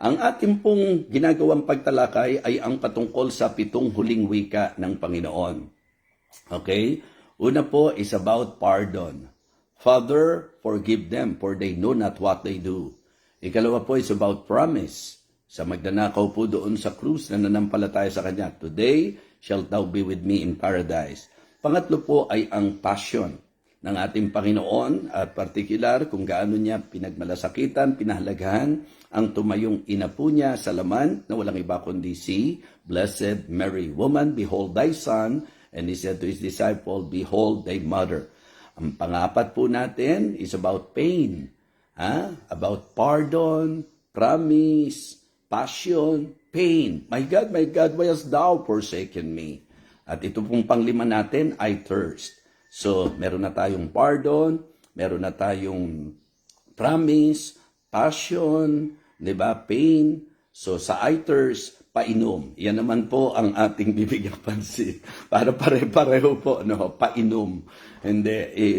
Ang ating pong ginagawang pagtalakay ay ang patungkol sa 7 huling wika ng Panginoon. Okay? Una po is about pardon. Father, forgive them for they know not what they do. Ikalawa po is about promise. Sa magnanakaw po doon sa krus na nanampalataya sa Kanya, today shalt thou be with me in paradise. Pangatlo po ay ang passion ng ating Panginoon at particular kung gaano niya pinagmalasakitan, pinahalagahan ang tumayong ina po niya sa laman na walang iba kundi si Blessed Mary. Woman, behold thy son. And he said to his disciple, behold thy mother. Ang pangapat po natin is about pain. About pardon, promise, passion, pain. My God, why hast thou forsaken me? At ito pong panglima natin ay thirst. So, meron na tayong pardon, meron na tayong promise, passion, di ba, pain. So, sa I thirst, painom. Yan naman po ang ating bibigyang pansin. Para pare-pareho po, no? Painom. And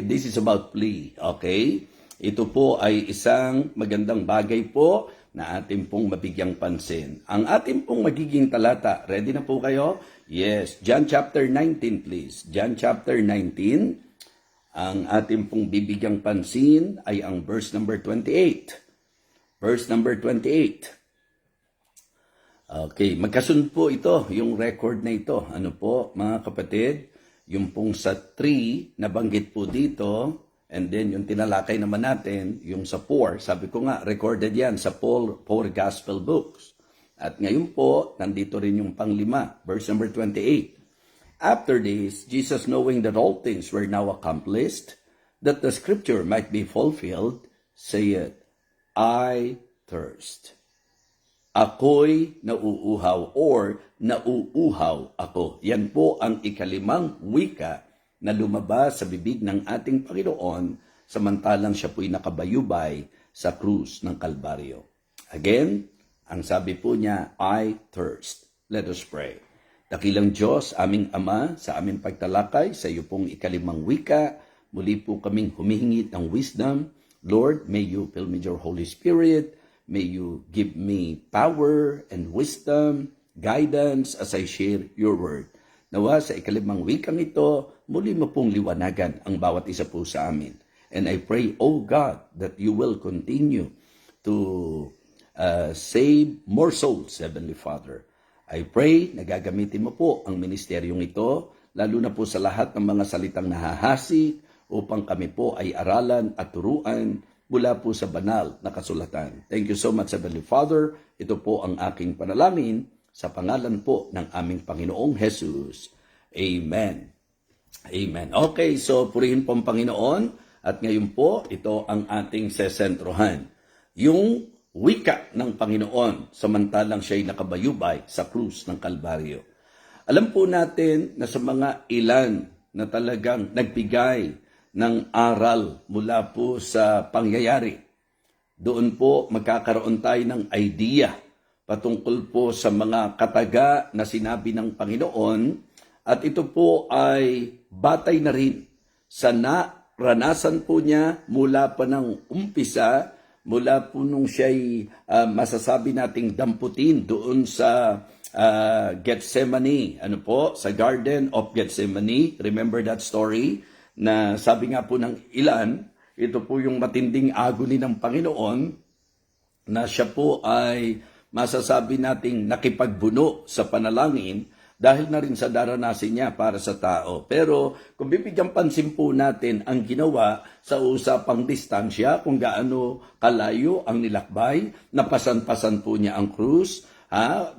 this is about plea, okay? Ito po ay isang magandang bagay po na ating pong mabigyang pansin. Ang ating pong magiging talata, ready na po kayo? Yes, John chapter 19 please. John chapter 19, ang ating pong bibigyang pansin ay ang verse number 28. Verse number 28. Okay, magkasunod po ito, yung record na ito. Ano po, mga kapatid? Yung pong sa 3, nabanggit po dito, and then yung tinalakay naman natin, yung sa 4, sabi ko nga, recorded yan sa 4 gospel books. At ngayon po, nandito rin yung panglima, verse number 28. After this, Jesus knowing that all things were now accomplished, that the scripture might be fulfilled, saith, I thirst. Ako'y nauuhaw or nauuhaw ako. Yan po ang ikalimang wika na lumabas sa bibig ng ating Panginoon samantalang siya po'y nakabayubay sa krus ng Kalbaryo. Again, ang sabi po niya, I thirst. Let us pray. Dakilang Diyos, aming Ama, sa aming pagtalakay, sa iyo pong ikalimang wika, muli po kaming humihingi ng wisdom. Lord, may you fill me with your Holy Spirit. May you give me power and wisdom, guidance as I share your word. Nawa sa ikalimang wikang ito, muli mo pong liwanagan ang bawat isa po sa amin. And I pray, O God, that you will continue to save more souls, Heavenly Father. I pray na gagamitin mo po ang ministeryong ito, lalo na po sa lahat ng mga salitang nahahasi, upang kami po ay aralan at turuan mula po sa banal na kasulatan. Thank you so much, Heavenly Father. Ito po ang aking panalangin sa pangalan po ng aming Panginoong Jesus. Amen. Amen. Okay, so purihin po ang Panginoon at ngayon po ito ang ating sesentrohan. Yung wika ng Panginoon samantalang siya'y nakabayubay sa krus ng Kalbaryo. Alam po natin na sa mga ilan na talagang nagbigay ng aral mula po sa pangyayari, doon po magkakaroon tayo ng idea patungkol po sa mga kataga na sinabi ng Panginoon at ito po ay batay na rin sa naranasan po niya mula pa ng umpisa, mula po nung siya'y masasabi nating damputin doon sa Gethsemane, sa Garden of Gethsemane. Remember that story? Na sabi nga po ng ilan, ito po yung matinding agony ng Panginoon na siya po ay masasabi nating nakipagbuno sa panalangin dahil na rin sa daranasin niya para sa tao. Pero kung bibigyan pansin po natin ang ginawa sa usapang distansya, kung gaano kalayo ang nilakbay, napasan-pasan po niya ang krus,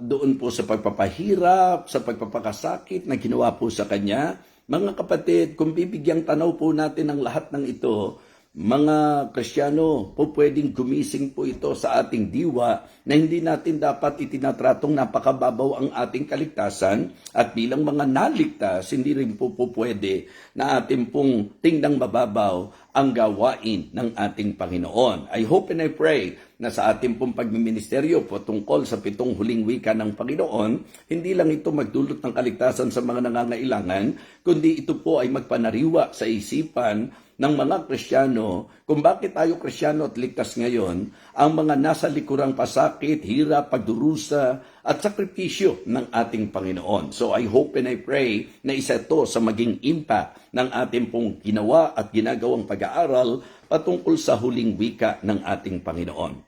doon po sa pagpapahirap, sa pagpapakasakit na ginawa po sa kanya. Mga kapatid, kung bibigyang tanaw po natin ang lahat ng ito, mga Kristiyano, po pwedeng gumising po ito sa ating diwa na hindi natin dapat itinatratong napakababaw ang ating kaligtasan at bilang mga naligtas, hindi rin po pwede na ating pong tingdang mababaw ang gawain ng ating Panginoon. I hope and I pray na sa ating pong pagmiministeryo po tungkol sa 7 huling wika ng Panginoon, hindi lang ito magdulot ng kaligtasan sa mga nangangailangan, kundi ito po ay magpanariwa sa isipan ng mga Kristiyano kung bakit tayo Kristiyano at ligtas ngayon, ang mga nasa likurang pasakit, hirap, pagdurusa, at sakripisyo ng ating Panginoon. So I hope and I pray na isa ito sa maging impact ng ating pong ginawa at ginagawang pag-aaral patungkol sa huling wika ng ating Panginoon.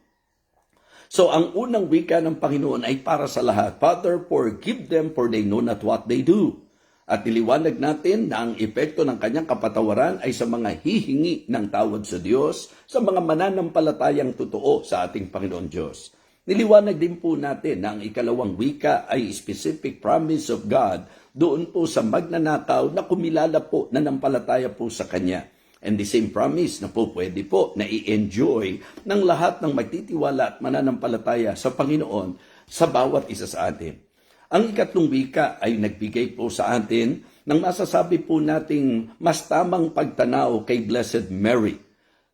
So ang unang wika ng Panginoon ay para sa lahat. Father, forgive them for they know not what they do. At niliwanag natin na ang epekto ng kanyang kapatawaran ay sa mga hihingi ng tawad sa Diyos, sa mga mananampalatayang totoo sa ating Panginoon Diyos. Niliwanag din po natin na ang ikalawang wika ay specific promise of God doon po sa magnanakaw na kumilala po, nanampalataya po sa Kanya. And the same promise na po pwede po na i-enjoy ng lahat ng magtitiwala at mananampalataya sa Panginoon sa bawat isa sa atin. Ang ikatlong wika ay nagbigay po sa atin ng masasabi po nating mas tamang pagtanaw kay Blessed Mary.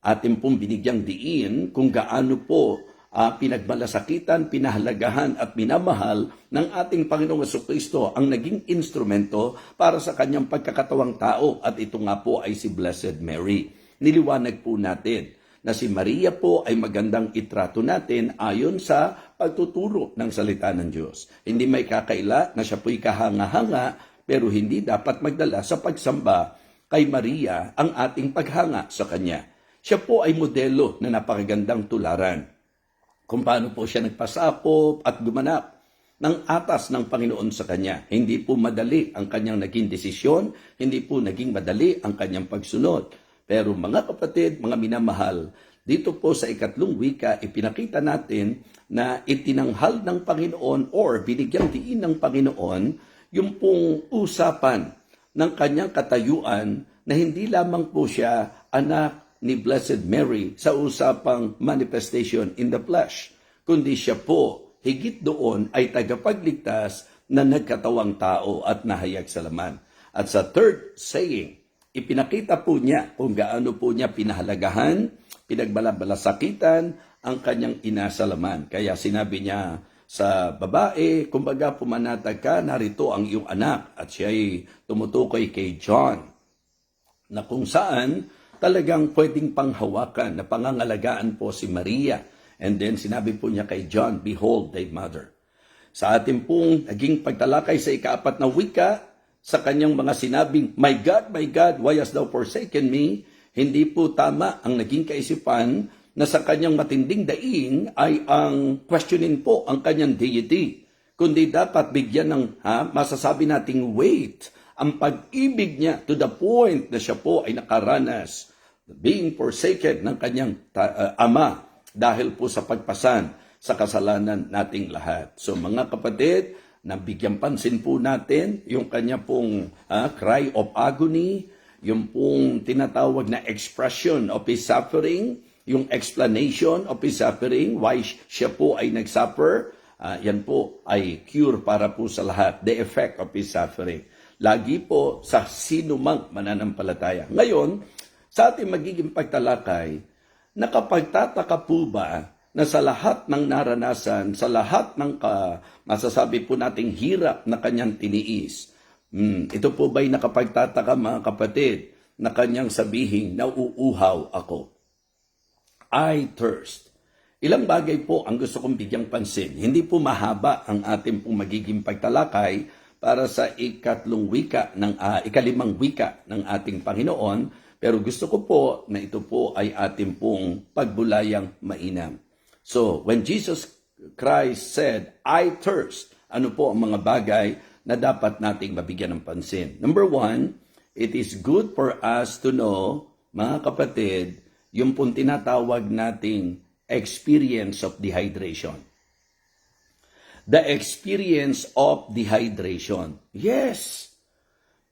Atin pong binigyang diin kung gaano po pinagmalasakitan, pinahalagahan at minamahal ng ating Panginoong Jesucristo ang naging instrumento para sa kanyang pagkakatawang tao, at ito nga po ay si Blessed Mary. Niliwanag po natin na si Maria po ay magandang itrato natin ayon sa pagtuturo ng salita ng Diyos. Hindi may kakaila na siya po'y kahanga-hanga, pero hindi dapat magdala sa pagsamba kay Maria ang ating paghanga sa Kanya. Siya po ay modelo na napakagandang tularan kung paano po siya nagpasakop at gumanap ng atas ng Panginoon sa Kanya. Hindi po madali ang Kanyang naging desisyon, hindi po naging madali ang Kanyang pagsunod. Pero mga kapatid, mga minamahal, dito po sa ikatlong wika, ipinakita natin na itinanghal ng Panginoon or binigyang diin ng Panginoon yung pong usapan ng kanyang katayuan na hindi lamang po siya anak ni Blessed Mary sa usapang manifestation in the flesh, kundi siya po higit doon ay tagapagligtas na nagkatawang tao at nahayag sa laman. At sa third saying, ipinakita po niya kung gaano po niya pinahalagahan, pinagbalasakitan ang kanyang ina sa laman. Kaya sinabi niya sa babae, kumbaga pumanatag ka, narito ang iyong anak. At siya ay tumutukoy kay John, na kung saan talagang pwedeng panghawakan, na pangangalagaan po si Maria. And then sinabi po niya kay John, behold thy mother. Sa ating pong naging pagtalakay sa ikaapat na wika, sa kanyang mga sinabing, my God, why hast thou forsaken me? Hindi po tama ang naging kaisipan na sa kanyang matinding daing ay ang questionin po ang kanyang deity. Kundi dapat bigyan ng masasabi nating weight ang pag-ibig niya to the point na siya po ay nakaranas being forsaken ng kanyang ama dahil po sa pagpasan sa kasalanan nating lahat. So mga kapatid, nabigyan pansin po natin yung kanya pong cry of agony, yung pong tinatawag na expression of his suffering, yung explanation of his suffering, why siya po ay nagsuffer, yan po ay cure para po sa lahat, the effect of his suffering. Lagi po sa sinumang mananampalataya. Ngayon, sa ating magiging pagtalakay, nakapagtataka po ba na sa lahat ng naranasan, sa lahat ng masasabi po nating hirap na kanyang tiniis, ito po ba'y nakapagtataka mga kapatid na kanyang sabihin, nauuhaw ako? I thirst. Ilang bagay po ang gusto kong bigyang pansin. Hindi po mahaba ang ating pong magiging pagtalakay para sa ikalimang wika ng ating Panginoon, pero gusto ko po na ito po ay ating pong pagbulayang mainam. So, when Jesus Christ said, I thirst, ano po ang mga bagay na dapat nating mabigyan ng pansin? Number one, it is good for us to know, mga kapatid, yung pong tinatawag nating experience of dehydration. The experience of dehydration. Yes!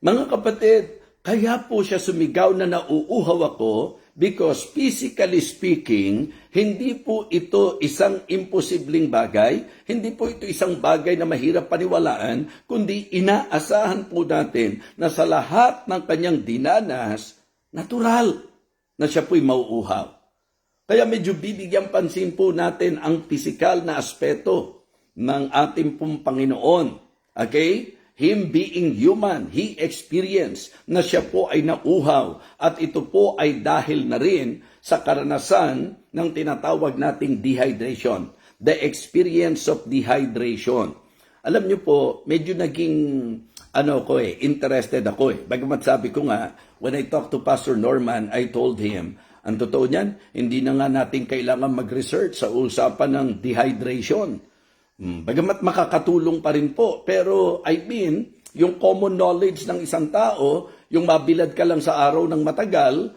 Mga kapatid, kaya po siya sumigaw na nauuhaw ako because physically speaking, hindi po ito isang imposibleng bagay, hindi po ito isang bagay na mahirap paniwalaan, kundi inaasahan po natin na sa lahat ng kanyang dinanas, natural na siya po'y mauuhaw. Kaya medyo bibigyan pansin po natin ang pisikal na aspeto ng ating pong Panginoon. Okay? Him being human, He experienced na siya po ay nauhaw at ito po ay dahil na rin sa karanasan ng tinatawag nating dehydration. The experience of dehydration. Alam niyo po, medyo naging interested ako. Bagamat sabi ko nga, when I talked to Pastor Norman, I told him, ang totoo niyan, hindi na nga natin kailangan mag-research sa usapan ng dehydration. Bagamat makakatulong pa rin po, pero I mean, yung common knowledge ng isang tao, yung mabilad ka lang sa araw ng matagal,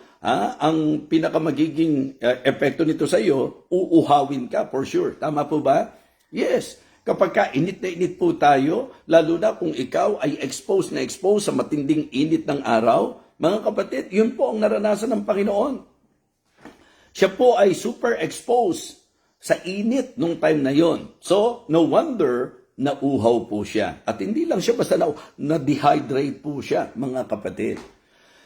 ang pinakamagiging epekto nito sa iyo, uuhawin ka for sure. Tama po ba? Yes. Kapag ka init na init po tayo, lalo na kung ikaw ay exposed sa matinding init ng araw, mga kapatid, yun po ang naranasan ng Panginoon. Siya po ay super exposed sa init nung time na yon. So, no wonder nauhaw po siya. At hindi lang siya basta na-dehydrate po siya, mga kapatid.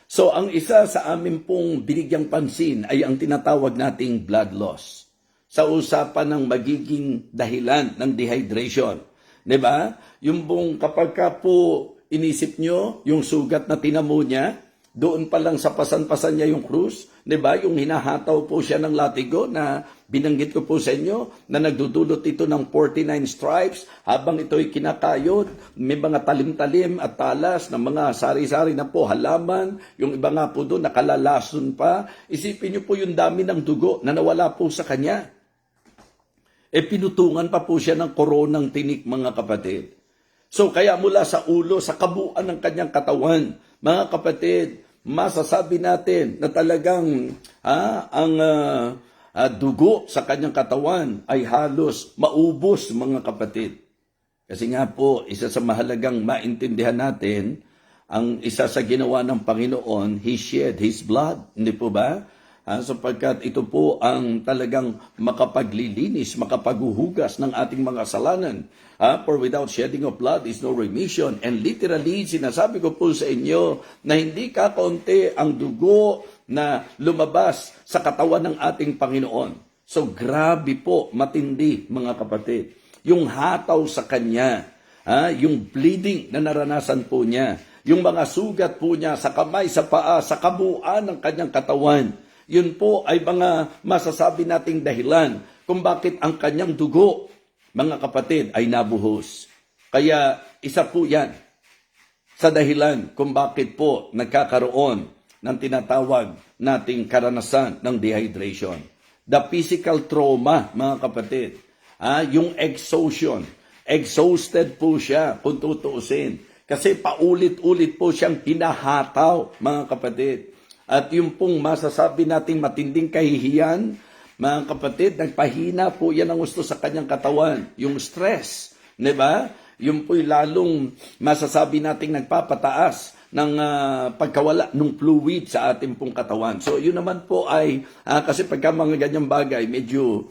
So, ang isa sa amin pong binigyang pansin ay ang tinatawag nating blood loss. Sa usapan ng magiging dahilan ng dehydration. Diba? Yung pong kapag ka po inisip nyo, yung sugat na tinamo niya, doon pa lang sa pasan-pasan niya yung krus, di ba? Yung hinahataw po siya ng latigo na binanggit ko po sa inyo na nagdudulot ito ng 49 stripes habang ito'y kinakayod, may mga talim-talim at talas ng mga sari-sari na po halaman, yung iba nga po doon nakalalason pa. Isipin niyo po yung dami ng dugo na nawala po sa kanya. Pinutungan pa po siya ng koronang tinik, mga kapatid. So kaya mula sa ulo, sa kabuuan ng kanyang katawan, mga kapatid, masasabi natin na talagang ang dugo sa kanyang katawan ay halos maubos, mga kapatid. Kasi nga po, isa sa mahalagang maintindihan natin, ang isa sa ginawa ng Panginoon, He shed His blood. Hindi po ba? Sapagkat ito po ang talagang makapaglilinis, makapaghuhugas ng ating mga kasalanan. For without shedding of blood is no remission. And literally, sinasabi ko po sa inyo na hindi kakaunti ang dugo na lumabas sa katawan ng ating Panginoon. So grabe po, matindi, mga kapatid. Yung hataw sa Kanya, yung bleeding na naranasan po niya, yung mga sugat po niya sa kamay, sa paa, sa kabuuan ng Kanyang katawan, yun po ay mga masasabi nating dahilan kung bakit ang kanyang dugo, mga kapatid, ay nabuhos. Kaya isa po yan sa dahilan kung bakit po nagkakaroon ng tinatawag nating karanasan ng dehydration. The physical trauma, mga kapatid, yung exhaustion, exhausted po siya kung tutuusin. Kasi paulit-ulit po siyang hinahataw, mga kapatid. At yung pong masasabi nating matinding kahihiyan, mga kapatid, nagpahina po yan ang gusto sa kanyang katawan. Yung stress, di ba? Yung po'y lalong masasabi nating nagpapataas ng pagkawala ng fluid sa ating pong katawan. So yun naman po ay, kasi pagka mga ganyang bagay, medyo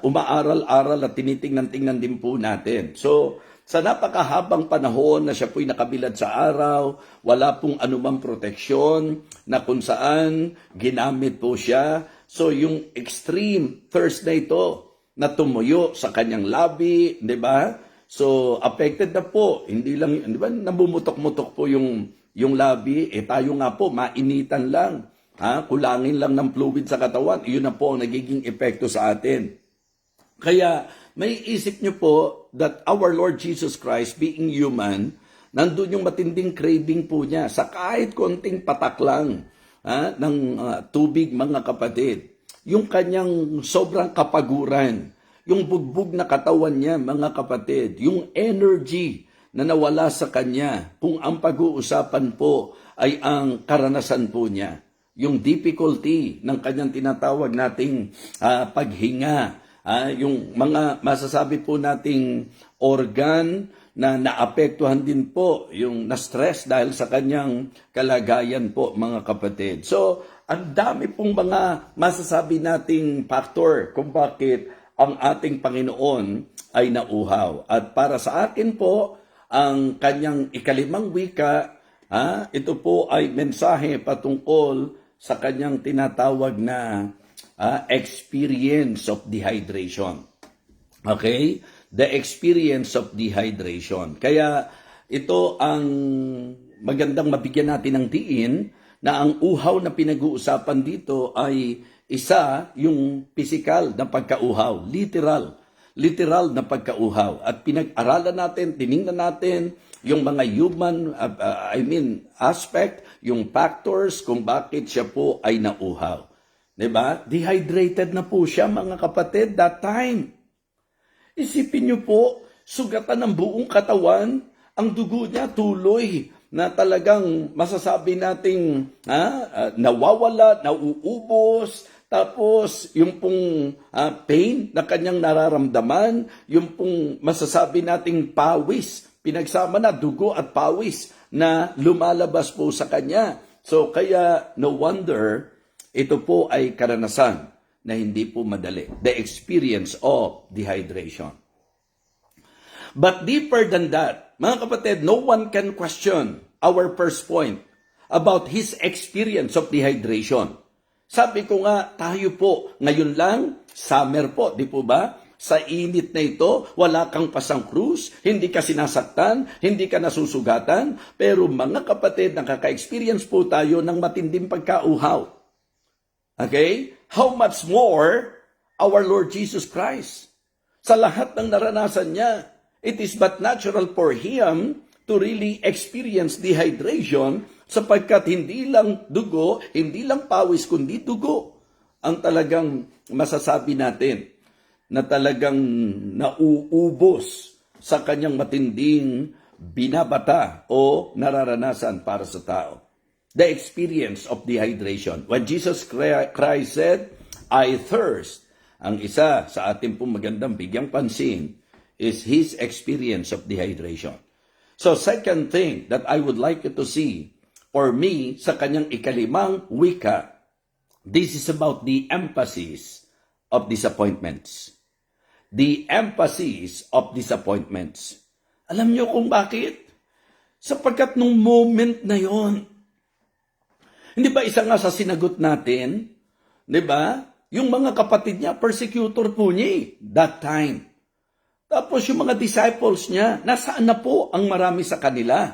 umaaral-aral at tinitingnan-tingnan din po natin. So, sa napakahabang panahon na siya po'y nakabilad sa araw, wala pong anumang proteksyon na kung saan ginamit po siya. So yung extreme thirst na ito na tumuyo sa kanyang labi, di ba? So affected na po, hindi lang, di ba, nabumutok-mutok po yung labi, tayo nga po, mainitan lang, kulangin lang ng fluid sa katawan, yun na po ang nagiging epekto sa atin. Kaya may isip nyo po that our Lord Jesus Christ, being human, nandun yung matinding craving po niya sa kahit konting patak lang ng tubig, mga kapatid. Yung kanyang sobrang kapaguran, yung bugbog na katawan niya, mga kapatid, yung energy na nawala sa kanya, kung ang pag-uusapan po ay ang karanasan po niya, yung difficulty ng kanyang tinatawag nating paghinga, yung mga masasabi po nating organ na naapektuhan din po, yung na-stress dahil sa kanyang kalagayan po, mga kapatid. So, ang dami pong mga masasabi nating factor kung bakit ang ating Panginoon ay nauhaw. At para sa akin po, ang kanyang ikalimang wika, ito po ay mensahe patungkol sa kanyang tinatawag na experience of dehydration. Okay? The experience of dehydration. Kaya ito ang magandang mabigyan natin ng diin na ang uhaw na pinag-uusapan dito ay isa yung physical na pagkauhaw, literal na pagkauhaw. At pinag-aralan natin, tiningnan natin yung mga human, aspect, yung factors kung bakit siya po ay nauhaw. Diba? Dehydrated na po siya, mga kapatid, that time. Isipin niyo po, sugatan ng buong katawan, ang dugo niya tuloy na talagang masasabi nating nawawala, nauubos, tapos yung pong pain na kanyang nararamdaman, yung pong masasabi nating pawis, pinagsama na dugo at pawis na lumalabas po sa kanya. So kaya no wonder ito po ay karanasan na hindi po madali. The experience of dehydration. But deeper than that, mga kapatid, no one can question our first point about his experience of dehydration. Sabi ko nga, tayo po, ngayon lang, summer po, di po ba? Sa init na ito, wala kang pasang krus, hindi ka sinasaktan, hindi ka nasusugatan, pero mga kapatid, nakaka-experience po tayo ng matinding pagkauhaw. Okay? How much more our Lord Jesus Christ? Sa lahat ng naranasan niya, it is but natural for Him to really experience dehydration sapagkat hindi lang dugo, hindi lang pawis, kundi dugo ang talagang masasabi natin na talagang nauubos sa kanyang matinding binabata o nararanasan para sa tao. The experience of dehydration. When Jesus Christ said, I thirst, ang isa sa ating pong magandang bigyang pansin is His experience of dehydration. So second thing that I would like you to see, for me, sa kanyang ikalimang wika, this is about the emphasis of disappointments. The emphasis of disappointments. Alam niyo kung bakit? Sapagkat nung moment na yon, hindi ba isa nga sa sinagot natin, di ba? Yung mga kapatid niya, persecutor po niya that time. Tapos yung mga disciples niya, nasaan na po ang marami sa kanila?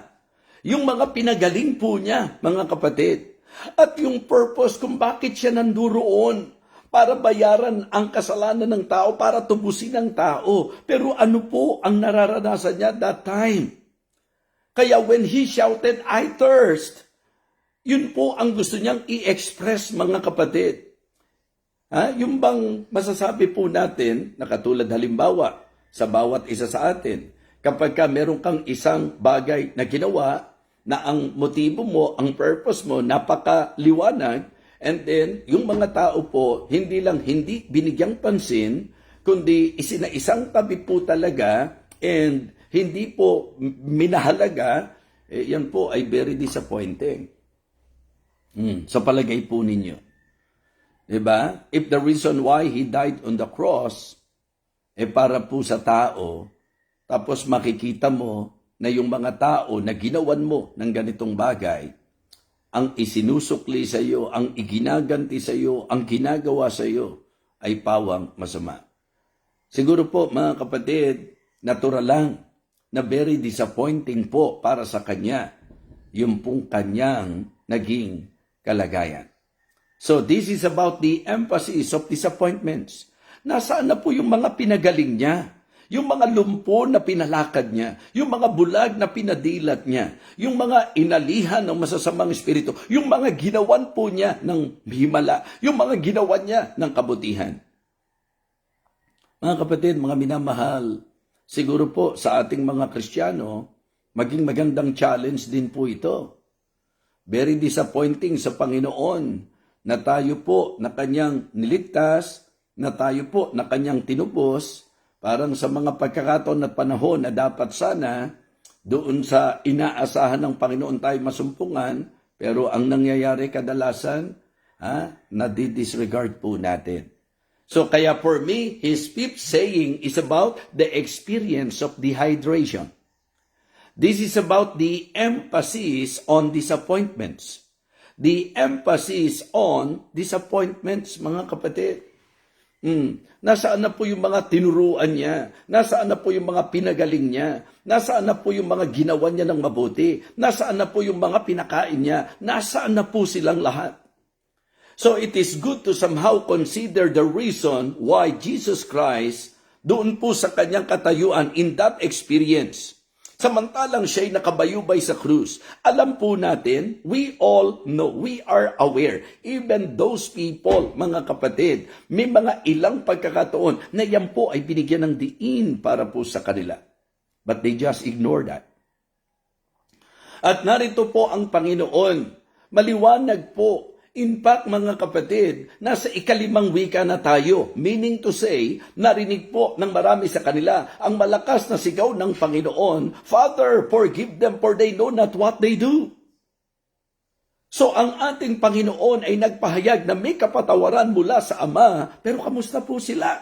Yung mga pinagaling po niya, mga kapatid. At yung purpose kung bakit siya nanduroon, para bayaran ang kasalanan ng tao, para tubusin ang tao. Pero ano po ang nararanasan niya that time? Kaya when he shouted, I thirst, yun po ang gusto niyang i-express, mga kapatid. Yung bang masasabi po natin, na katulad halimbawa, sa bawat isa sa atin, kapag ka meron kang isang bagay na ginawa, na ang motibo mo, ang purpose mo, napakaliwanag, and then, yung mga tao po, hindi binigyang pansin, kundi isang tabi po talaga, and hindi po minahalaga, yan po ay very disappointing. Sa palagay po ninyo. Diba? If the reason why He died on the cross, para po sa tao, tapos makikita mo na yung mga tao na ginawan mo ng ganitong bagay, ang isinusukli sa iyo, ang iginaganti sa iyo, ang ginagawa sa iyo, ay pawang masama. Siguro po, mga kapatid, natural lang na very disappointing po para sa kanya yung pong kanyang naging kalagayan. So this is about the emphasis of disappointments. Nasaan na po yung mga pinagaling niya? Yung mga lumpo na pinalakad niya, yung mga bulag na pinadilat niya, yung mga inalihan ng masasamang espiritu, yung mga ginawan po niya ng himala, yung mga ginawan niya ng kabutihan. Mga kapatid, mga minamahal, siguro po sa ating mga Kristiyano, maging magandang challenge din po ito. Very disappointing sa Panginoon na tayo po na kanyang niligtas, na tayo po na kanyang tinubos, parang sa mga pagkakataon at panahon na dapat sana doon sa inaasahan ng Panginoon tayo masumpungan, pero ang nangyayari kadalasan, nadi-disregard po natin. So kaya for me, his fifth saying is about the experience of dehydration. This is about the emphasis on disappointments. The emphasis on disappointments, mga kapatid. Nasaan na po yung mga tinuruan niya? Nasaan na po yung mga pinagaling niya? Nasaan na po yung mga ginawa niya ng mabuti? Nasaan na po yung mga pinakain niya? Nasaan na po silang lahat? So it is good to somehow consider the reason why Jesus Christ doon po sa kanyang katayuan in that experience. Samantalang siya'y nakabayubay sa krus, alam po natin, we all know, we are aware, even those people, mga kapatid, may mga ilang pagkakataon na yan po ay binigyan ng diin para po sa kanila. But they just ignore that. At narito po ang Panginoon, maliwanag po. In fact, mga kapatid, nasa ikalimang wika na tayo. Meaning to say, narinig po ng marami sa kanila ang malakas na sigaw ng Panginoon, Father, forgive them for they know not what they do. So ang ating Panginoon ay nagpahayag na may kapatawaran mula sa Ama, pero kamusta po sila?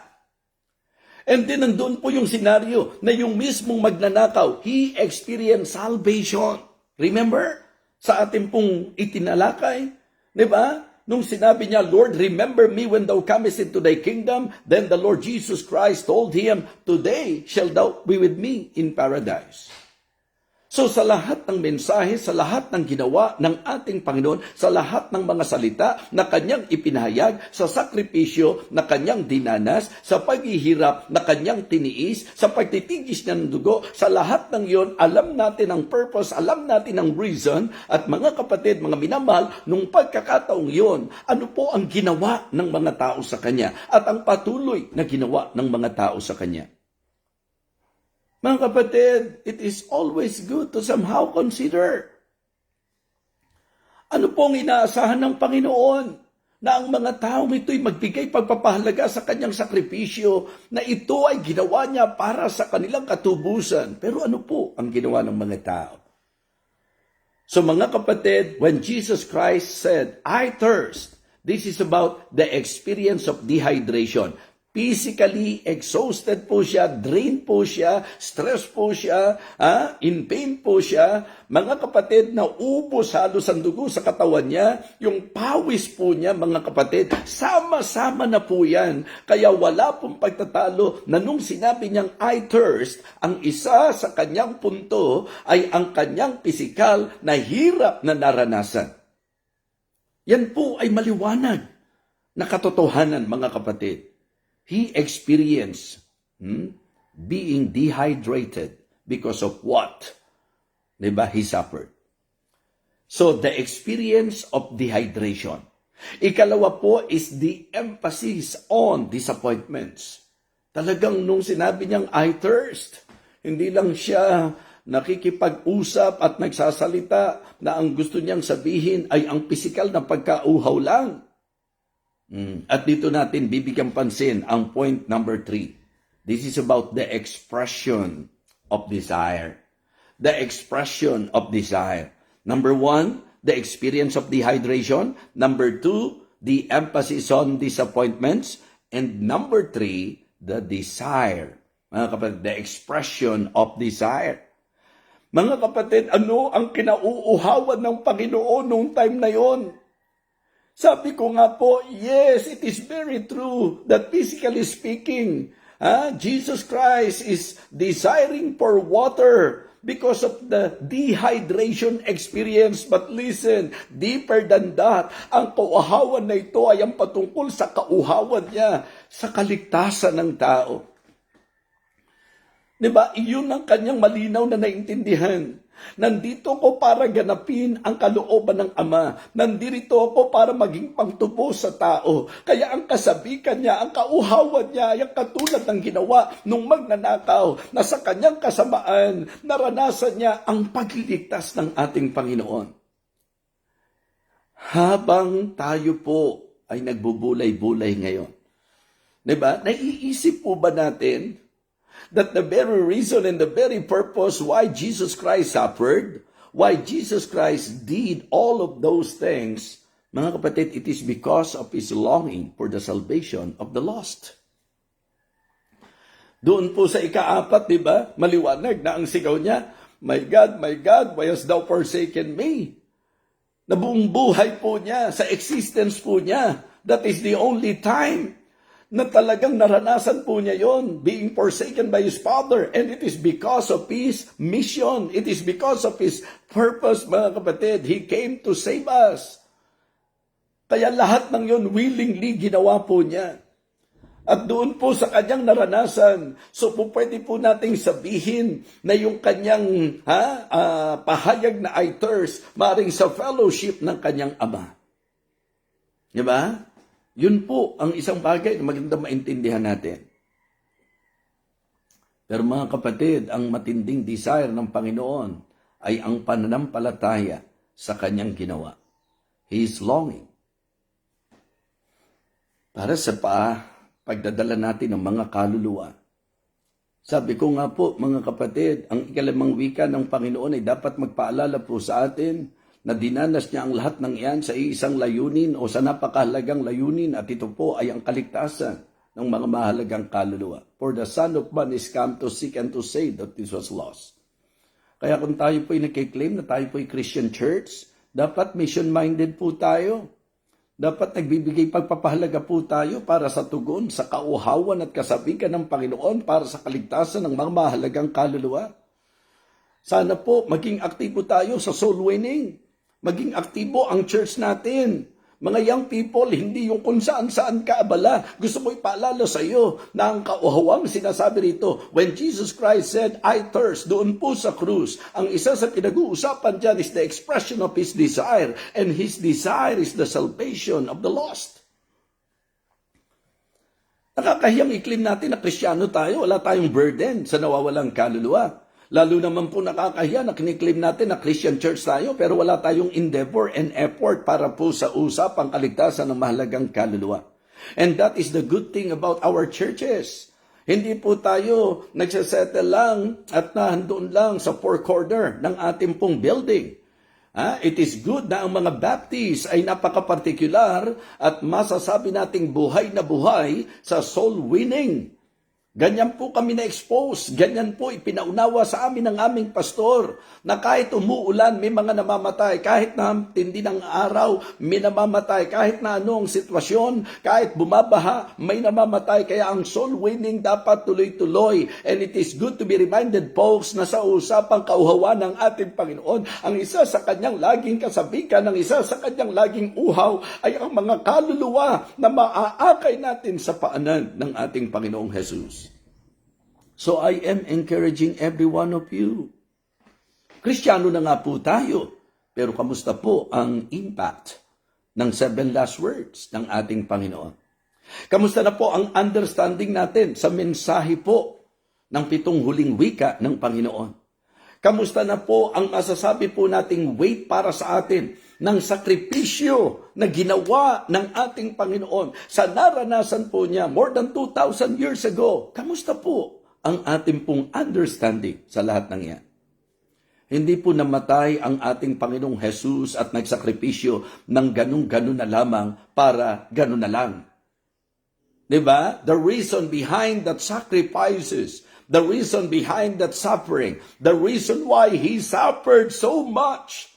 And then nandun po yung senaryo na yung mismong magnanakaw, he experienced salvation. Remember? Sa ating pong itinalakay, diba? Nung sinabi niya, Lord, remember me when thou comest into thy kingdom, then the Lord Jesus Christ told him, today shall thou be with me in paradise. So sa lahat ng mensahe, sa lahat ng ginawa ng ating Panginoon, sa lahat ng mga salita na kanyang ipinahayag, sa sakripisyo na kanyang dinanas, sa paghihirap na kanyang tiniis, sa pagtitigis niya ng dugo, sa lahat ng iyon, alam natin ang purpose, alam natin ang reason, at mga kapatid, mga minamahal, nung pagkakataong iyon, ano po ang ginawa ng mga tao sa kanya, at ang patuloy na ginawa ng mga tao sa kanya. Mga kapatid, it is always good to somehow consider. Ano pong inaasahan ng Panginoon na ang mga taong ito'y magbigay pagpapahalaga sa kanyang sakripisyo na ito ay ginawa niya para sa kanilang katubusan. Pero ano po ang ginawa ng mga tao? So mga kapatid, when Jesus Christ said, I thirst, this is about the experience of dehydration. Physically exhausted po siya, drained po siya, stressed po siya, in pain po siya. Mga kapatid, naubos halos ang dugo sa katawan niya. Yung pawis po niya, mga kapatid, sama-sama na po yan. Kaya wala pong pagtatalo na nung sinabi niyang I thirst, ang isa sa kanyang punto ay ang kanyang pisikal na hirap na naranasan. Yan po ay maliwanag na katotohanan, mga kapatid. He experienced being dehydrated because of what? Diba? He suffered. So, the experience of dehydration. Ikalawa po is the emphasis on disappointments. Talagang nung sinabi niyang, I thirst, hindi lang siya nakikipag-usap at nagsasalita na ang gusto niyang sabihin ay ang pisikal na pagkauhaw lang. At dito natin bibigyan pansin ang point number 3. This is about the expression of desire. The expression of desire. Number 1, the experience of dehydration. Number 2, the emphasis on disappointments. And number 3, the desire. Mga kapatid, the expression of desire. Mga kapatid, ano ang kinauuhawan ng Panginoon noong time na yon? Sabi ko nga po, yes, it is very true that physically speaking, Jesus Christ is desiring for water because of the dehydration experience. But listen, deeper than that, ang kauhawan na ito ay ang patungkol sa kauhawan niya sa kaligtasan ng tao. Diba? Iyon ang kanyang malinaw na naintindihan. Nandito ako para ganapin ang kalooban ng Ama. Nandito ako para maging pangtubo sa tao. Kaya ang kasabikan niya, ang kauhawan niya, ay ang katulad ng ginawa nung magnanakaw na sa kanyang kasamaan, naranasan niya ang pagliligtas ng ating Panginoon. Habang tayo po ay nagbubulay-bulay ngayon, diba? Naiisip po ba natin that the very reason and the very purpose why Jesus Christ suffered, why Jesus Christ did all of those things, mga kapatid, it is because of His longing for the salvation of the lost. Doon po sa ika-4, diba? Maliwanag na ang sigaw niya, my God, why hast thou forsaken me? Nabuong buhay po niya, sa existence po niya, that is the only time na talagang naranasan po niya yon, being forsaken by his father. And it is because of his mission. It is because of his purpose, mga kapatid. He came to save us. Kaya lahat ng yon willingly ginawa po niya. At doon po sa kanyang naranasan, so po pwede po nating sabihin na yung kanyang pahayag na I thirst, maaaring sa fellowship ng kanyang ama. Diba? Yun po ang isang bagay na maganda maintindihan natin. Pero mga kapatid, ang matinding desire ng Panginoon ay ang pananampalataya sa kanyang ginawa. He is longing para sa pagdadala natin ng mga kaluluwa. Sabi ko nga po, mga kapatid, ang ikalimang wika ng Panginoon ay dapat magpaalala po sa atin na dinanas niya ang lahat ng iyan sa isang layunin o sa napakahalagang layunin, at ito po ay ang kaligtasan ng mga mahalagang kaluluwa. For the Son of Man is come to seek and to save that which was lost. Kaya kung tayo po ay nakiklaim na tayo po ay Christian Church, dapat mission-minded po tayo. Dapat nagbibigay pagpapahalaga po tayo para sa tugon, sa kauhawan at kasabigan ng Panginoon para sa kaligtasan ng mga mahalagang kaluluwa. Sana po maging aktibo tayo sa soul winning. Maging aktibo ang church natin. Mga young people, hindi yung kung saan-saan ka abala. Gusto mo ipaalala sa iyo na ang kauhawang sinasabi rito, when Jesus Christ said, I thirst, doon po sa krus, ang isa sa pinag-uusapan dyan is the expression of His desire, and His desire is the salvation of the lost. Nakakahiyang i-claim natin na Kristiyano tayo, wala tayong burden sa nawawalang kaluluwa. Lalo naman po nakakahiya na kiniklaim natin na Christian Church tayo pero wala tayong endeavor and effort para po sa usapang kaligtasan ng mahalagang kaluluwa. And that is the good thing about our churches. Hindi po tayo nagsasettle lang at nahandoon lang sa four corner ng ating pong building. It is good na ang mga Baptist ay napaka-partikular at masasabi nating buhay na buhay sa soul winning. Ganyan po kami na-expose, ganyan po ipinaunawa sa amin ng aming pastor na kahit umuulan may mga namamatay, kahit na tindi ng araw may namamatay, kahit na anong sitwasyon, kahit bumabaha may namamatay. Kaya ang soul winning dapat tuloy-tuloy. And it is good to be reminded, folks, na sa usapang kauhawan ng ating Panginoon, ang isa sa kanyang laging kasabikan, ang isa sa kanyang laging uhaw ay ang mga kaluluwa na maaakay natin sa paanan ng ating Panginoong Jesus. So I am encouraging every one of you. Kristiyano na nga po tayo, pero kamusta po ang impact ng 7 last words ng ating Panginoon? Kamusta na po ang understanding natin sa mensahe po ng 7 huling wika ng Panginoon? Kamusta na po ang masasabi po nating weight para sa atin ng sakripisyo na ginawa ng ating Panginoon sa naranasan po niya more than 2,000 years ago? Kamusta po ang ating pong understanding sa lahat ng yan? Hindi po namatay ang ating Panginoong Jesus at nagsakripisyo ng ganun-ganun na lamang para ganun na lang. Diba? The reason behind that sacrifices, the reason behind that suffering, the reason why He suffered so much,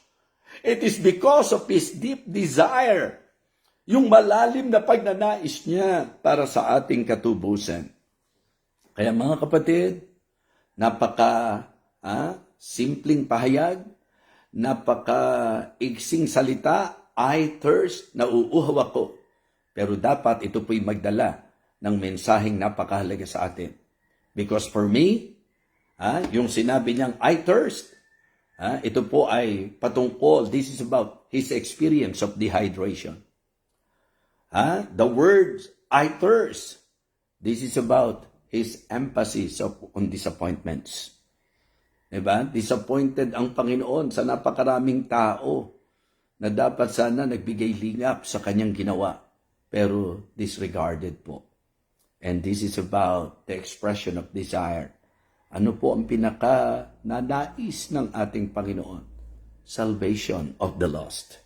it is because of His deep desire, yung malalim na pagnanais niya para sa ating katubusan. Kaya mga kapatid, simpleng pahayag, napaka-igsing salita, I thirst, nauuhaw ako. Pero dapat ito po'y magdala ng mensaheng napakahalaga sa atin. Because for me, yung sinabi niyang I thirst, ito po ay patungkol, this is about his experience of dehydration. The words I thirst, this is about his emphasis on disappointments. Diba? Disappointed ang Panginoon sa napakaraming tao na dapat sana nagbigay lingap sa kanyang ginawa, pero disregarded po. And this is about the expression of desire. Ano po ang pinaka-nanais ng ating Panginoon? Salvation of the lost.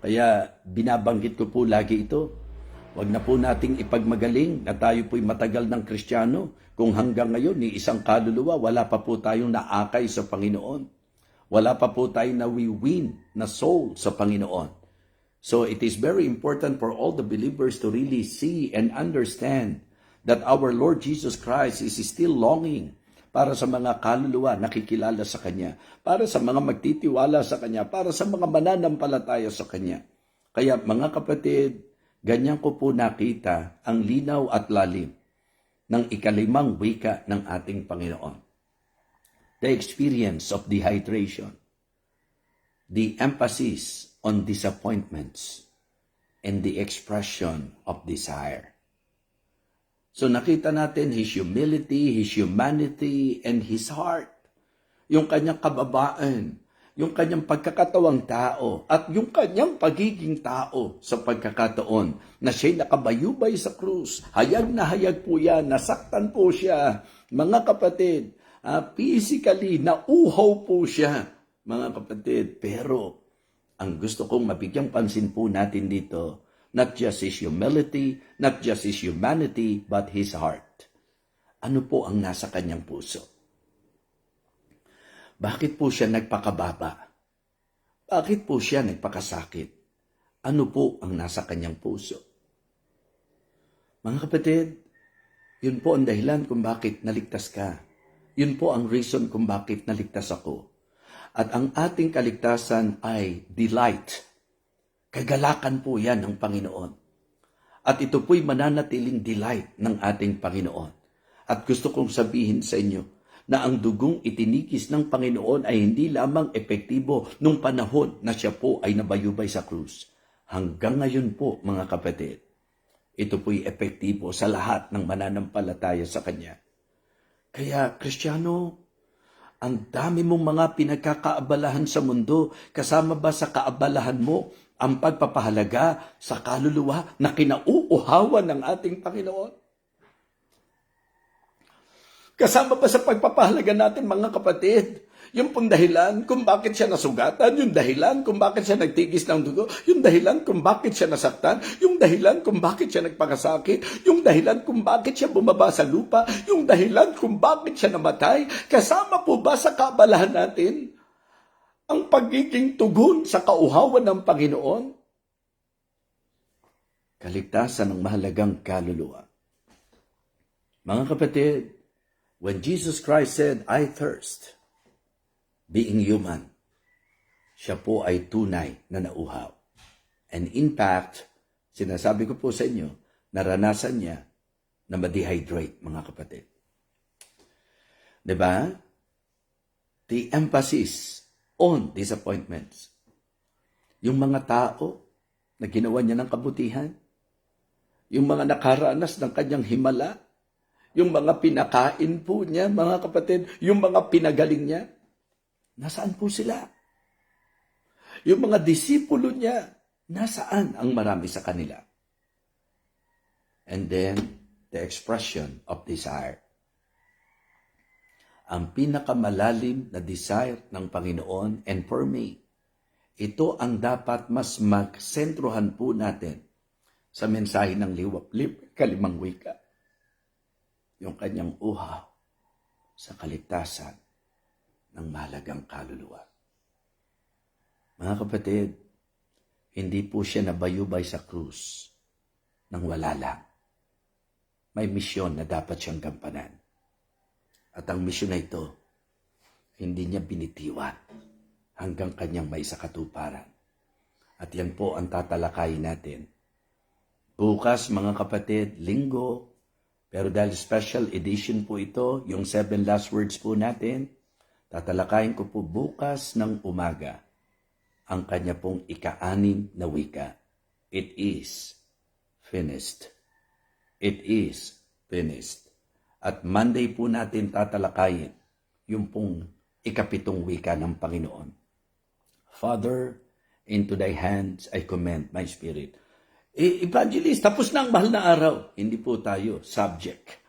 Kaya binabanggit ko po lagi ito. Huwag na po nating ipagmagaling na tayo po'y matagal ng Kristiyano kung hanggang ngayon ni isang kaluluwa wala pa po tayong naakay sa Panginoon. Wala pa po tayong nawiwin na soul sa Panginoon. So it is very important for all the believers to really see and understand that our Lord Jesus Christ is still longing para sa mga kaluluwa nakikilala sa Kanya, para sa mga magtitiwala sa Kanya, para sa mga mananampalataya sa Kanya. Kaya mga kapatid, ganyan ko po nakita ang linaw at lalim ng ikalimang wika ng ating Panginoon. The experience of dehydration, the emphasis on disappointments, and the expression of desire. So nakita natin His humility, His humanity, and His heart. Yung kanyang kababaan, yung kanyang pagkakatawang tao, at yung kanyang pagiging tao sa pagkakataon na siya'y nakabayubay sa krus. Hayag na hayag po yan, nasaktan po siya. Mga kapatid, physically, nauhaw po siya. Mga kapatid, pero ang gusto kong mabigyang pansin po natin dito, not just His humility, not just His humanity, but His heart. Ano po ang nasa kanyang puso? Bakit po siya nagpakababa? Bakit po siya nagpakasakit? Ano po ang nasa kanyang puso? Mga kapatid, yun po ang dahilan kung bakit naligtas ka. Yun po ang reason kung bakit naligtas ako. At ang ating kaligtasan ay delight. Kagalakan po yan ng Panginoon. At ito po'y mananatiling delight ng ating Panginoon. At gusto kong sabihin sa inyo na ang dugong itinikis ng Panginoon ay hindi lamang epektibo nung panahon na siya po ay nabayubay sa krus. Hanggang ngayon po, mga kapatid, ito po'y epektibo sa lahat ng mananampalataya sa Kanya. Kaya, Kristiyano, ang dami mong mga pinagkakaabalahan sa mundo, kasama ba sa kaabalahan mo ang pagpapahalaga sa kaluluwa na kinauuhawan ng ating Panginoon? Kasama ba sa pagpapahalaga natin, mga kapatid, yung pong dahilan kung bakit siya nasugatan, yung dahilan kung bakit siya nagtigis ng dugo, yung dahilan kung bakit siya nasaktan, yung dahilan kung bakit siya nagpakasakit, yung dahilan kung bakit siya bumaba sa lupa, yung dahilan kung bakit siya namatay, kasama po ba sa kaabalahan natin ang pagiging tugon sa kauhawan ng Panginoon? Kaligtasan ng mahalagang kaluluwa. Mga kapatid, when Jesus Christ said, I thirst, being human, siya po ay tunay na nauhaw. And in fact, sinasabi ko po sa inyo, naranasan niya na ma-dehydrate, mga kapatid. Diba? The emphasis on disappointments. Yung mga tao na ginawa niya ng kabutihan, yung mga nakaranas ng kanyang himala, yung mga pinakain po niya, mga kapatid, yung mga pinagaling niya, nasaan po sila? Yung mga disipulo niya, nasaan ang marami sa kanila? And then, the expression of desire. Ang pinakamalalim na desire ng Panginoon, and for me, ito ang dapat mas magsentruhan po natin sa mensahe ng kalimang wika. Yung kanyang uhaw sa kaligtasan ng mahalagang kaluluwa. Mga kapatid, hindi po siya nabayubay sa krus nang wala lang. May misyon na dapat siyang gampanan. At ang misyon na ito, hindi niya binitiwan hanggang kanyang may sakatuparan. At yan po ang tatalakayin natin. Bukas, mga kapatid, linggo, pero dahil special edition po ito, yung 7 last words po natin, tatalakayin ko po bukas ng umaga ang kanya pong ika-6 na wika. It is finished. It is finished. At Monday po natin tatalakayin yung pong ika-7 wika ng Panginoon. Father, into thy hands I commend my spirit. Evangelist, tapos na ang mahal na araw. Hindi po tayo subject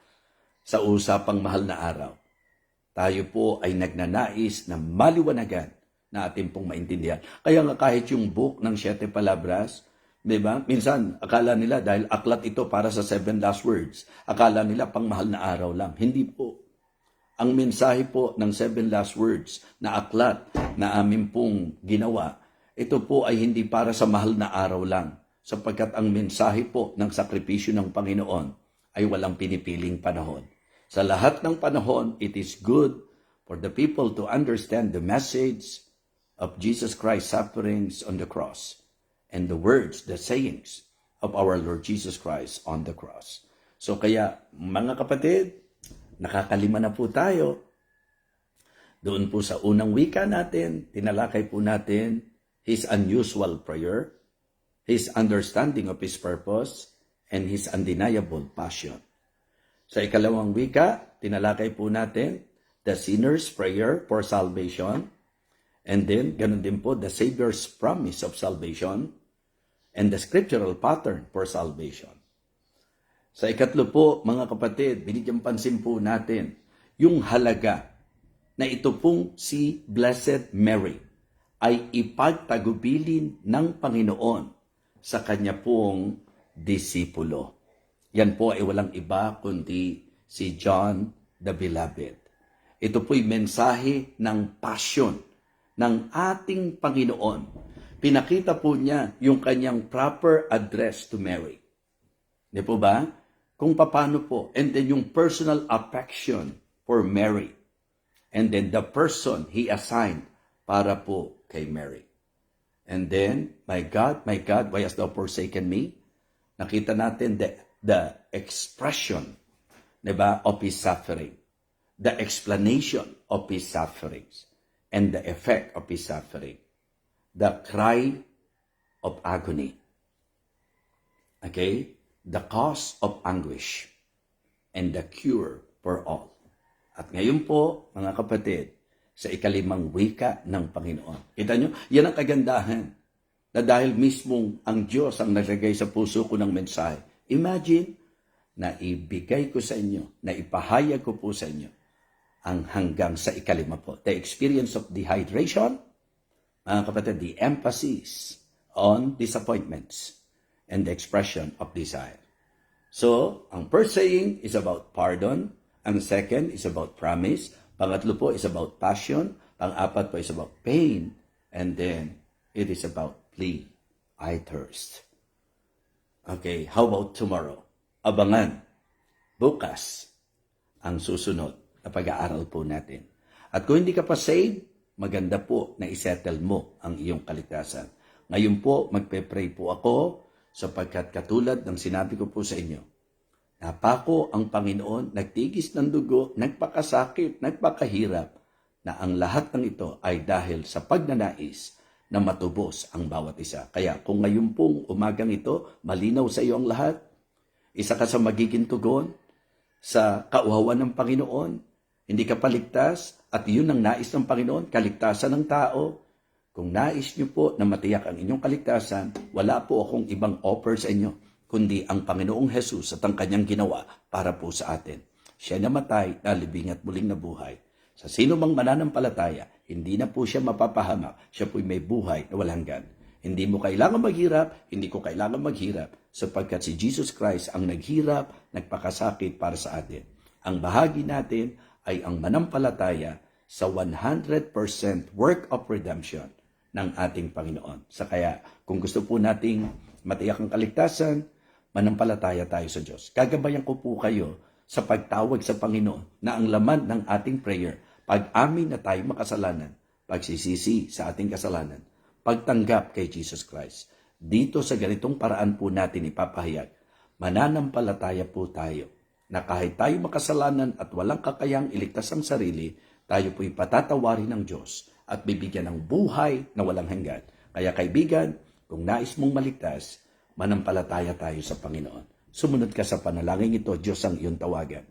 sa usapang mahal na araw. Tayo po ay nagnanais na maliwanagan na ating pong maintindihan. Kaya nga kahit yung book ng 7 palabras, diba? Minsan, akala nila dahil aklat ito para sa 7 last words, akala nila pang mahal na araw lang. Hindi po. Ang mensahe po ng 7 last words na aklat na amin pong ginawa, ito po ay hindi para sa mahal na araw lang, sapagkat ang mensahe po ng sakripisyo ng Panginoon ay walang pinipiling panahon. Sa lahat ng panahon, it is good for the people to understand the message of Jesus Christ's sufferings on the cross and the words, the sayings of our Lord Jesus Christ on the cross. So kaya, mga kapatid, nakakalima na po tayo. Doon po sa unang wika natin, tinalakay po natin His unusual prayer, His understanding of His purpose, and His undeniable passion. Sa ikalawang wika, tinalakay po natin the sinner's prayer for salvation, and then, ganun din po, the Savior's promise of salvation, and the scriptural pattern for salvation. Sa ikatlo po, mga kapatid, binigyan pansin po natin yung halaga na ito pong si Blessed Mary ay ipagtagubilin ng Panginoon sa kanya pong disipulo. Yan po ay walang iba kundi si John the Beloved. Ito po'y mensahe ng passion ng ating Panginoon. Pinakita po niya yung kanyang proper address to Mary. Di po ba? Kung paano po. And then yung personal affection for Mary. And then the person He assigned para po kay Mary. And then, my God, why hast thou forsaken me? Nakita natin the expression, diba, of His suffering. The explanation of His sufferings. And the effect of His suffering. The cry of agony. Okay? The cause of anguish. And the cure for all. At ngayon po, mga kapatid, sa ikalimang wika ng Panginoon. Kita nyo? Yan ang kagandahan. Na dahil mismong ang Diyos ang naglagay sa puso ko ng mensahe. Imagine na ibigay ko sa inyo, na ipahayag ko po sa inyo, ang hanggang sa ikalima po. The experience of dehydration, mga kapatid, the emphasis on disappointments and the expression of desire. So, ang first saying is about pardon. Ang second is about promise. Pangatlo po is about passion. Pang-apat po is about pain. And then, it is about plea. I thirst. Okay, how about tomorrow? Abangan. Bukas, ang susunod na pag-aaral po natin. At kung hindi ka pa saved, maganda po na isettle mo ang iyong kaligtasan. Ngayon po, magpe-pray po ako sapagkat katulad ng sinabi ko po sa inyo, napako ang Panginoon, nagtigis ng dugo, nagpakasakit, nagpakahirap, na ang lahat ng ito ay dahil sa pagnanais na matubos ang bawat isa. Kaya kung ngayon pong umagang ito, malinaw sa iyo ang lahat, isa ka sa magiging tugon sa kauhawan ng Panginoon, hindi ka paligtas, at yun ang nais ng Panginoon, kaligtasan ng tao. Kung nais niyo po na matiyak ang inyong kaligtasan, wala po akong ibang offer sa inyo, kundi ang Panginoong Jesus at ang kanyang ginawa para po sa atin. Siya namatay, nalibing at muling nabuhay. Sa sino mang mananampalataya, hindi na po siya mapapahamak. Siya po'y may buhay na walang hanggan. Hindi mo kailangan maghirap, hindi ko kailangan maghirap, sapagkat si Jesus Christ ang naghirap, nagpakasakit para sa atin. Ang bahagi natin ay ang manampalataya sa 100% work of redemption ng ating Panginoon. Sa kaya, kung gusto po nating matiyak ang kaligtasan, manampalataya tayo sa Diyos. Gagabayan ko po kayo sa pagtawag sa Panginoon na ang laman ng ating prayer, pag-amin na tayo makasalanan, pagsisisi sa ating kasalanan, pagtanggap kay Jesus Christ. Dito sa ganitong paraan po natin ipapahayag, mananampalataya po tayo na kahit tayo makasalanan at walang kakayang iligtas ang sarili, tayo po'y patatawarin ng Diyos at bibigyan ng buhay na walang hanggan. Kaya kaibigan, kung nais mong maligtas, manampalataya tayo sa Panginoon. Sumunod ka sa panalangin ito, Diyos ang iyong tawagan.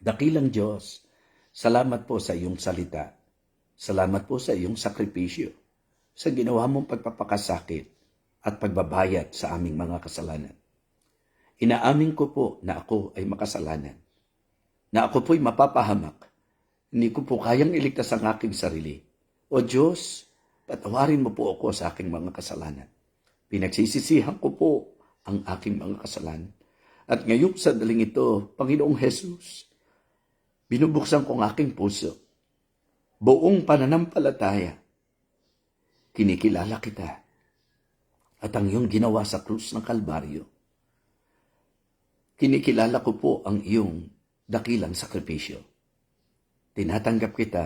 Dakilang Diyos, salamat po sa iyong salita. Salamat po sa iyong sakripisyo, sa ginawa mong pagpapakasakit at pagbabayad sa aming mga kasalanan. Inaamin ko po na ako ay makasalanan, na ako po'y mapapahamak. Hindi ko po kayang iligtas ang aking sarili. O Diyos, patawarin mo po ako sa aking mga kasalanan. Pinagsisisihan ko po ang aking mga kasalanan. At ngayong sandaling ito, Panginoong Jesus, binubuksan ko ang aking puso. Buong pananampalataya kinikilala kita. At ang iyong ginawa sa krus ng Kalbaryo, kinikilala ko po ang iyong dakilang sakripisyo. Tinatanggap kita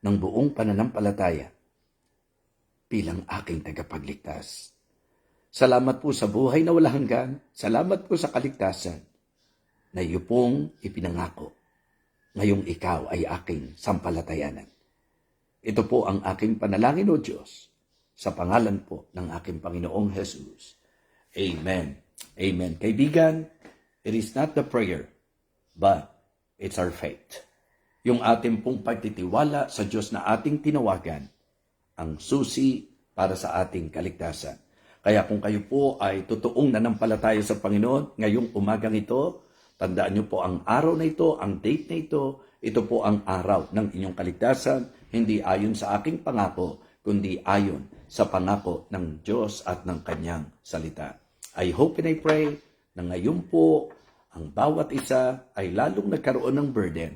ng buong pananampalataya bilang aking tagapagligtas. Salamat po sa buhay na walang hanggan. Salamat po sa kaligtasan na iyo pong ipinangako. Ngayong ikaw ay aking sampalatayanan. Ito po ang aking panalangin, O Diyos, sa pangalan po ng aking Panginoong Jesus. Amen. Amen. Kaibigan, it is not the prayer, but it's our faith. Yung ating pong pagtitiwala sa Diyos na ating tinawagan, ang susi para sa ating kaligtasan. Kaya kung kayo po ay totoong nanampalataya sa Panginoon, ngayong umagang ito, tandaan niyo po ang araw na ito, ang date na ito po ang araw ng inyong kaligtasan, hindi ayon sa aking pangako, kundi ayon sa pangako ng Diyos at ng Kanyang salita. I hope and I pray na ngayon po, ang bawat isa ay lalong nagkaroon ng burden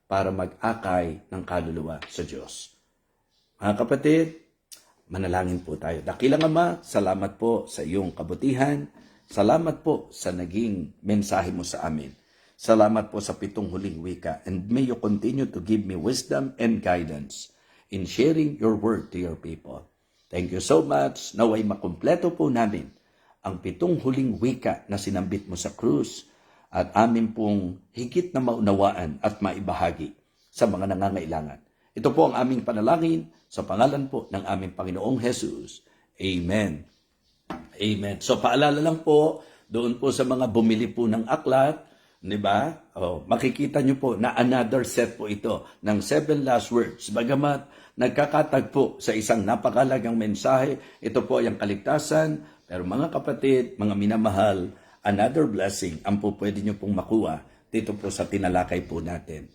para mag-akay ng kaluluwa sa Diyos. Mga kapatid, manalangin po tayo. Dakilang Ama, salamat po sa iyong kabutihan. Salamat po sa naging mensahe mo sa amin. Salamat po sa 7 huling wika. And may you continue to give me wisdom and guidance in sharing your word to your people. Thank you so much. Naway makumpleto po namin ang 7 huling wika na sinambit mo sa krus at amin pong higit na maunawaan at maibahagi sa mga nangangailangan. Ito po ang aming panalangin sa pangalan po ng aming Panginoong Jesus. Amen. Amen. So paalala lang po, doon po sa mga bumili po ng aklat, di ba? Makikita nyo po na another set po ito ng 7 last words. Bagamat nagkakatagpo sa isang napakalagang mensahe, ito po ay ang kaligtasan. Pero mga kapatid, mga minamahal, another blessing ang po pwede nyo pong makuha dito po sa tinalakay po natin.